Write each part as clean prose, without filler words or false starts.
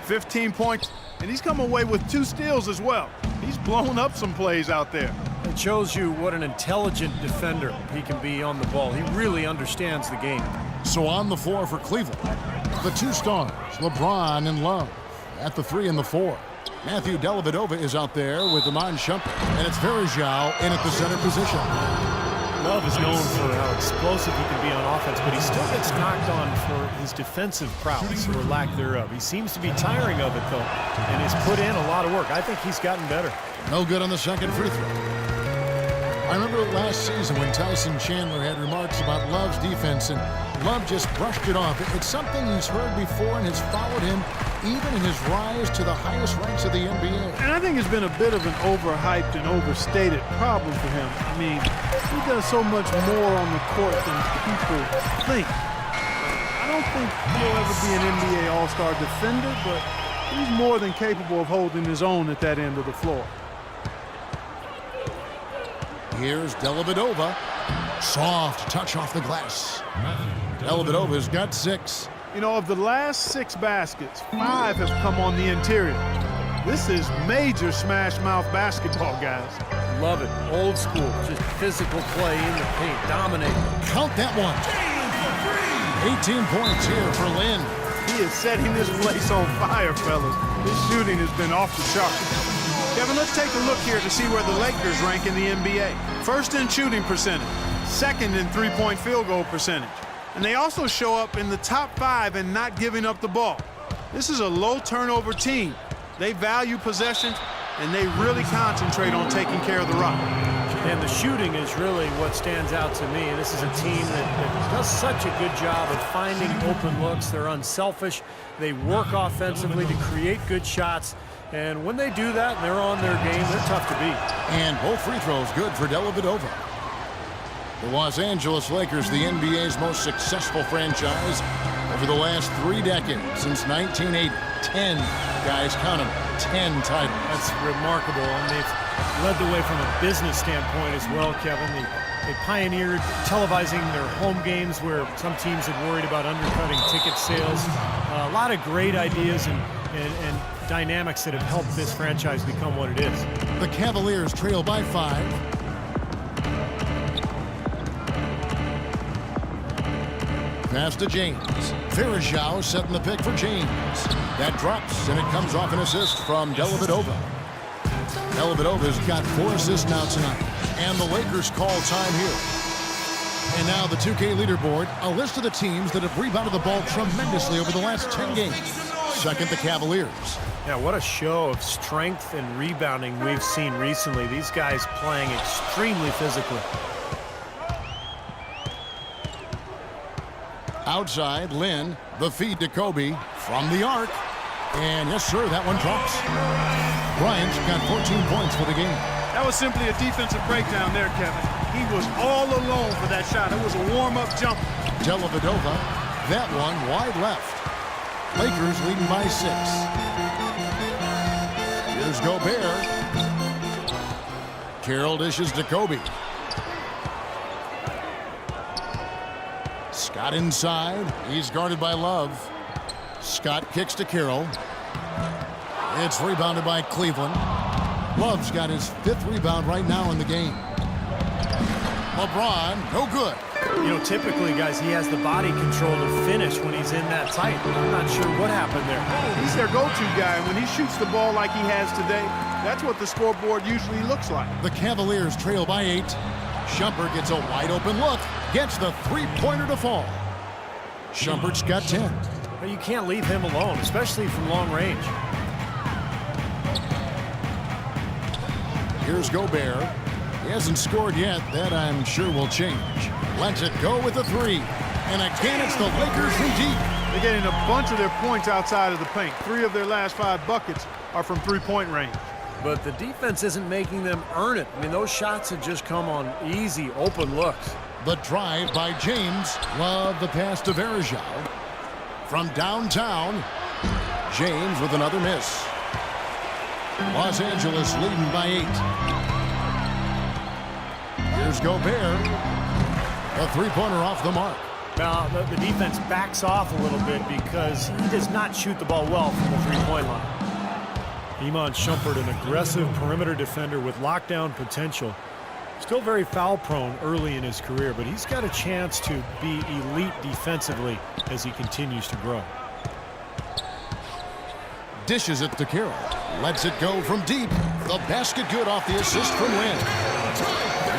15 points, and he's come away with 2 steals as well. He's blown up some plays out there. It shows you what an intelligent defender he can be on the ball. He really understands the game. So on the floor for Cleveland, the 2 stars, LeBron and Love. At the 3 and the 4, Matthew Dellavedova is out there with Iman Shumpert, and it's Verjao in at the center position. Love is known for how explosive he can be on offense, but he still gets knocked on for his defensive prowess or lack thereof. He seems to be tiring of it, though, and has put in a lot of work. I think he's gotten better. No good on the second free throw. I remember last season when Tyson Chandler had remarks about Love's defense, and Love just brushed it off. It's something he's heard before and has followed him even in his rise to the highest ranks of the NBA. And I think it's been a bit of an overhyped and overstated problem for him. I mean, he does so much more on the court than people think. I don't think he'll ever be an NBA All-Star defender, but he's more than capable of holding his own at that end of the floor. Here's Dellavedova. Soft touch off the glass. Dellavedova's got 6. You know, of the last 6 baskets, 5 have come on the interior. This is major smash mouth basketball, guys. Love it. Old school. Just physical play in the paint. Dominating. Count that one. 18 points here for Lynn. He is setting this place on fire, fellas. His shooting has been off the charts. Kevin, let's take a look here to see where the Lakers rank in the NBA. First in shooting percentage, second in three-point field goal percentage. And they also show up in the top 5 in not giving up the ball. This is a low turnover team. They value possessions, and they really concentrate on taking care of the rock. And the shooting is really what stands out to me. This is a team that does such a good job of finding open looks. They're unselfish. They work offensively to create good shots. And when they do that and they're on their game, they're tough to beat. And both free throws good for Dellavedova. The Los Angeles Lakers, the NBA's most successful franchise over the last 3 decades, since 1980. 10, guys, count them, 10 titles. That's remarkable, and they've led the way from a business standpoint as well, Kevin. They pioneered televising their home games where some teams had worried about undercutting ticket sales. A lot of great ideas and dynamics that have helped this franchise become what it is. The Cavaliers trail by 5. Pass to James. Verjao setting the pick for James. That drops, and it comes off an assist from Dellavedova. Dellavedova's got 4 assists now tonight, and the Lakers call time here. And now the 2K leaderboard, a list of the teams that have rebounded the ball tremendously over the last 10 games. Second, the Cavaliers. Yeah, what a show of strength and rebounding we've seen recently. These guys playing extremely physically. Outside, Lynn, the feed to Kobe from the arc. And yes, sir, that one drops. Bryant got 14 points for the game. That was simply a defensive breakdown there, Kevin. He was all alone for that shot. It was a warm-up jump. Dellavedova, that one wide left. Lakers leading by 6. Here's Gobert. Carroll dishes to Kobe. Scott inside. He's guarded by Love. Scott kicks to Carroll. It's rebounded by Cleveland. Love's got his 5th rebound right now in the game. LeBron, no good. You know, typically, guys, he has the body control to finish when he's in that tight. I'm not sure what happened there. He's their go-to guy. When he shoots the ball like he has today, that's what the scoreboard usually looks like. The Cavaliers trail by 8. Shumpert gets a wide-open look. Gets the three-pointer to fall. Shumpert's got 10. Well, you can't leave him alone, especially from long range. Here's Gobert. He hasn't scored yet. That, I'm sure, will change. Lets it go with the 3. And again, it's the Lakers from deep. They're getting a bunch of their points outside of the paint. 3 of their last 5 buckets are from three-point range. But the defense isn't making them earn it. I mean, those shots have just come on easy, open looks. The drive by James. Love the pass to Verjao. From downtown, James with another miss. Los Angeles leading by 8. Here's Gobert. A three-pointer off the mark. Now, the defense backs off a little bit because he does not shoot the ball well from the three-point line. Iman Shumpert, an aggressive perimeter defender with lockdown potential. Still very foul-prone early in his career, but he's got a chance to be elite defensively as he continues to grow. Dishes it to Carroll. Lets it go from deep. The basket good off the assist from Lynn.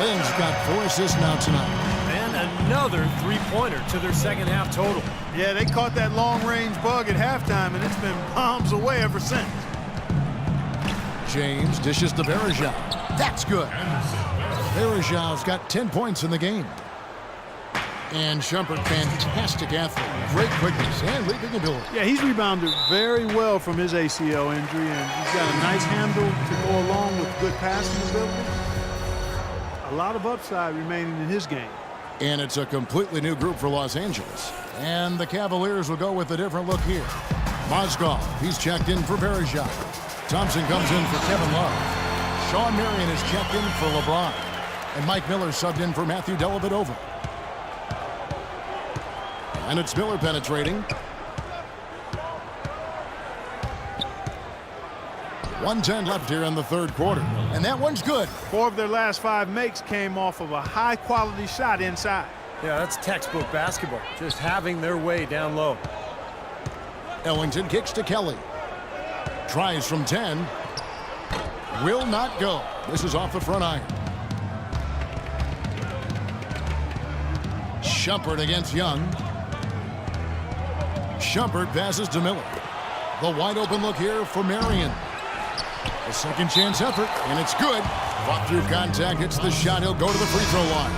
Lynn's got 4 assists now tonight. And another three-pointer to their second half total. Yeah, they caught that long-range bug at halftime, and it's been bombs away ever since. James dishes to Bergeau. That's good. Bergeau's got 10 points in the game. And Shumpert, fantastic athlete. Great quickness and leaping ability. Yeah, he's rebounded very well from his ACL injury, and he's got a nice handle to go along with good passing ability. A lot of upside remaining in his game. And it's a completely new group for Los Angeles. And the Cavaliers will go with a different look here. Mozgov, he's checked in for Bergeau. Thompson comes in for Kevin Love. Sean Marion is checked in for LeBron. And Mike Miller subbed in for Matthew Dellavedova. And it's Miller penetrating. 1:10 left here in the third quarter. And that one's good. 4 of their last 5 makes came off of a high-quality shot inside. Yeah, that's textbook basketball. Just having their way down low. Ellington kicks to Kelly. Tries from 10. Will not go. This is off the front iron. Shumpert against Young. Shumpert passes to Miller. The wide open look here for Marion. A second chance effort, and it's good. Fought through contact, hits the shot. He'll go to the free throw line.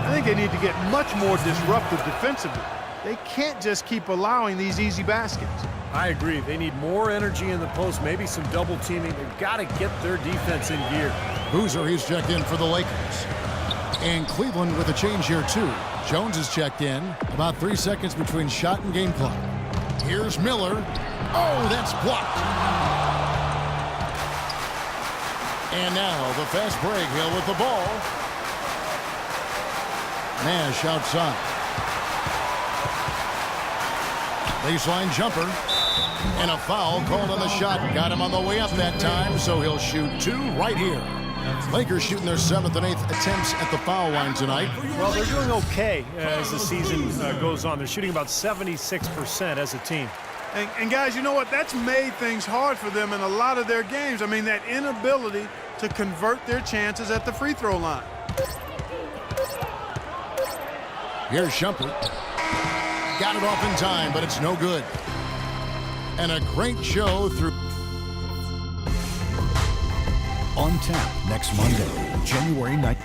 I think they need to get much more disruptive defensively. They can't just keep allowing these easy baskets. I agree. They need more energy in the post, maybe some double teaming. They've got to get their defense in gear. Boozer, he's checked in for the Lakers. And Cleveland with a change here, too. Jones is checked in. About 3 seconds between shot and game clock. Here's Miller. Oh, that's blocked. And now the fast break. Hill with the ball. Nash outside. Baseline jumper. And a foul called on the shot. Got him on the way up that time, so he'll shoot 2 right here. Lakers shooting their 7th and 8th attempts at the foul line tonight. Well, they're doing okay as the season goes on. They're shooting about 76% as a team. And guys, you know what? That's made things hard for them in a lot of their games. I mean, that inability to convert their chances at the free throw line. Here's Shumpert. Got it off in time, but it's no good. And a great show through. On tap next Monday, January 9th.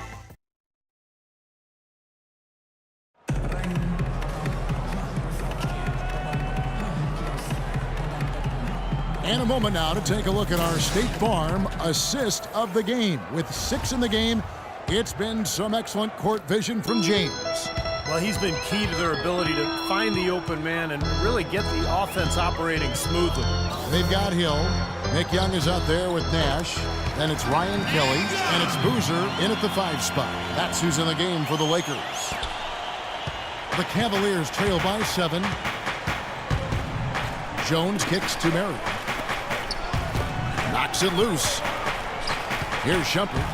And a moment now to take a look at our State Farm assist of the game. With 6 in the game, it's been some excellent court vision from James. Well, he's been key to their ability to find the open man and really get the offense operating smoothly. They've got Hill. Nick Young is out there with Nash. Then it's Ryan Kelly, and it's Boozer in at the 5 spot. That's who's in the game for the Lakers. The Cavaliers trail by 7. Jones kicks to Murray. Knocks it loose. Here's Shumpert.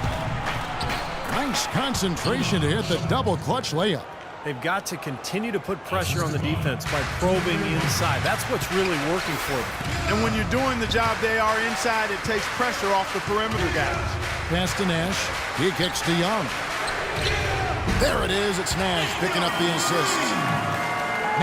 Nice concentration to hit the double clutch layup. They've got to continue to put pressure on the defense by probing inside. That's what's really working for them. And when you're doing the job they are inside, it takes pressure off the perimeter guys. Pass to Nash. He kicks to Young. There it is. It's Nash picking up the assist.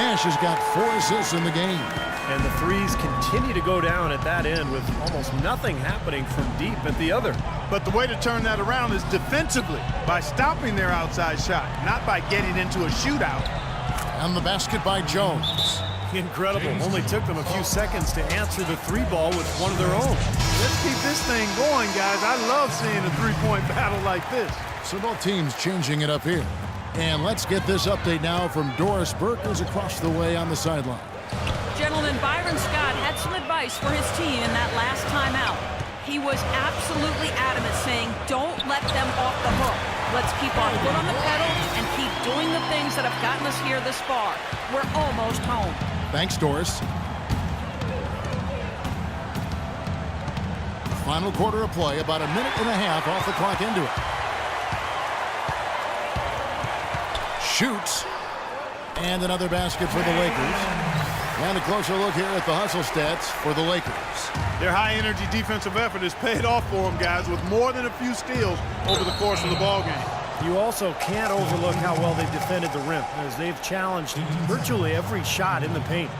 Nash has got 4 assists in the game. And the threes continue to go down at that end with almost nothing happening from deep at the other. But the way to turn that around is defensively, by stopping their outside shot, not by getting into a shootout. And the basket by Jones. Incredible. Only took them a few seconds to answer the 3-ball with one of their own. Let's keep this thing going, guys. I love seeing a 3-point battle like this. So both teams changing it up here. And let's get this update now from Doris Burke, who's across the way on the sideline. Gentlemen, Byron Scott had some advice for his team in that last timeout. He was absolutely adamant, saying, don't let them off the hook. Let's keep our foot on the pedal and keep doing the things that have gotten us here this far. We're almost home. Thanks, Doris. Final quarter of play, about a minute and a half off the clock into it. Shoots. And another basket for the Lakers. And a closer look here at the hustle stats for the Lakers. Their high-energy defensive effort has paid off for them, guys, with more than a few steals over the course of the ballgame. You also can't overlook how well they've defended the rim, as they've challenged virtually every shot in the paint.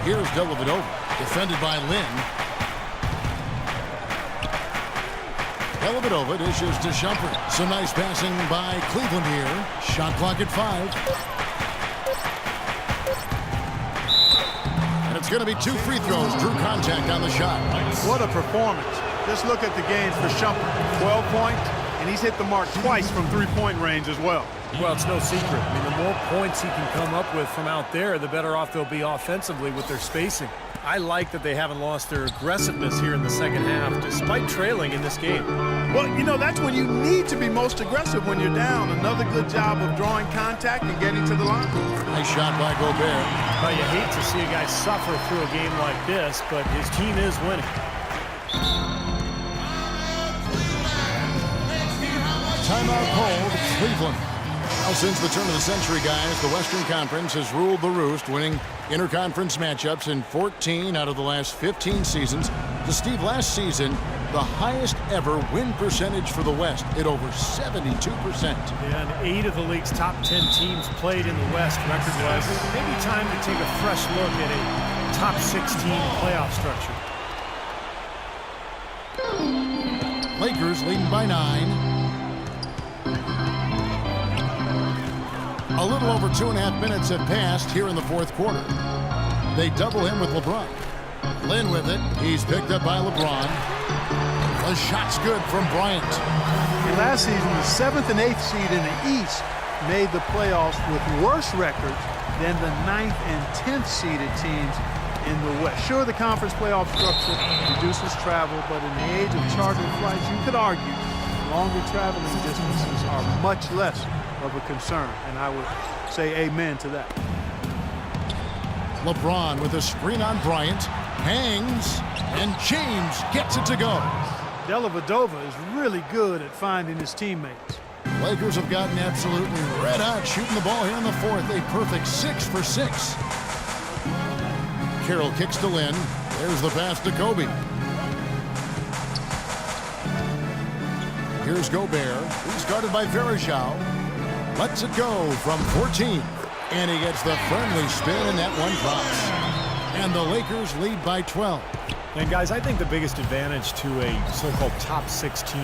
Here's Dellavedova, defended by Lynn. Dellavedova dishes to Shumpert. Some nice passing by Cleveland here. Shot clock at 5. And it's going to be 2 free throws. Drew contact on the shot. What a performance. Just look at the game for Shumpert. 12 points, and he's hit the mark twice from three-point range as well. Well, it's no secret. I mean, the more points he can come up with from out there, the better off they'll be offensively with their spacing. I like that they haven't lost their aggressiveness here in the second half, despite trailing in this game. Well, you know, that's when you need to be most aggressive when you're down. Another good job of drawing contact and getting to the line. Nice shot by Gobert. Well, you hate to see a guy suffer through a game like this, but his team is winning. Timeout called Cleveland. Now, since the turn of the century, guys, the Western Conference has ruled the roost, winning interconference matchups in 14 out of the last 15 seasons. To Steve, last season, the highest ever win percentage for the West at over 72%. And 8 of the league's top 10 teams played in the West record-wise. Maybe time to take a fresh look at a top 16 playoff structure. Lakers leading by 9. A little over 2.5 minutes have passed here in the fourth quarter. They double him with LeBron. Lynn with it. He's picked up by LeBron. The shot's good from Bryant. Last season, the 7th and 8th seed in the East made the playoffs with worse records than the 9th and 10th seeded teams in the West. Sure, the conference playoff structure reduces travel, but in the age of chartered flights, you could argue longer traveling distances are much less of a concern, and I would say amen to that. LeBron with a screen on Bryant, hangs, and James gets it to go. Dellavedova is really good at finding his teammates. Lakers have gotten absolutely red hot shooting the ball here in the fourth. A perfect 6 for 6. Carroll kicks to Lynn. There's the pass to Kobe. Here's Gobert. He's guarded by Verajao. Lets it go from 14. And he gets the friendly spin, and that one drops. And the Lakers lead by 12. And guys, I think the biggest advantage to a so-called top 16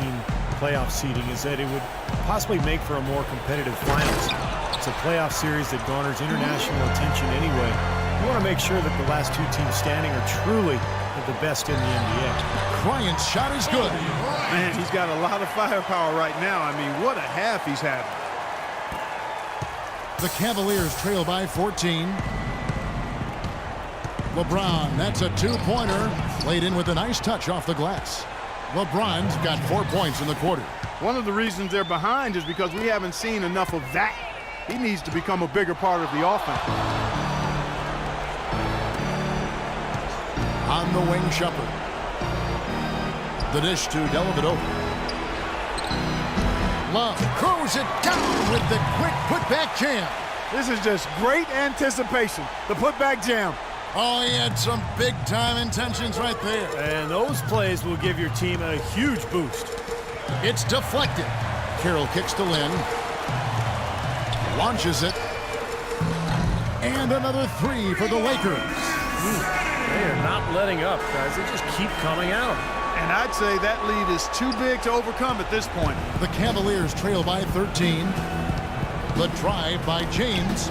playoff seeding is that it would possibly make for a more competitive finals. It's a playoff series that garners international attention anyway. You want to make sure that the last 2 teams standing are truly the best in the NBA. Bryant's shot is good. Man, he's got a lot of firepower right now. I mean, what a half he's having. The Cavaliers trail by 14. LeBron, that's a 2-pointer. Laid in with a nice touch off the glass. LeBron's got 4 points in the quarter. One of the reasons they're behind is because we haven't seen enough of that. He needs to become a bigger part of the offense. On the wing, Shumpert. The dish to Dellavedova. Love throws it down with the quick putback jam. This is just great anticipation. The putback jam. Oh, he had some big-time intentions right there. And those plays will give your team a huge boost. It's deflected. Carroll kicks to Lynn. Launches it. And another 3 for the Lakers. They are not letting up, guys. They just keep coming out. And I'd say that lead is too big to overcome at this point. The Cavaliers trail by 13. The drive by James.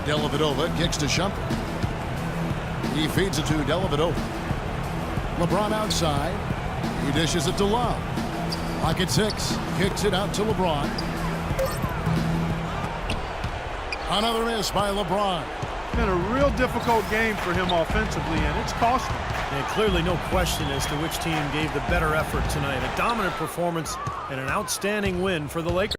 Dellavedova kicks to Shumpert. He feeds it to Dellavedova. LeBron outside. He dishes it to Love. Pocket 6. Kicks it out to LeBron. Another miss by LeBron. Been a real difficult game for him offensively, and it's cost him. And clearly no question as to which team gave the better effort tonight. A dominant performance and an outstanding win for the Lakers.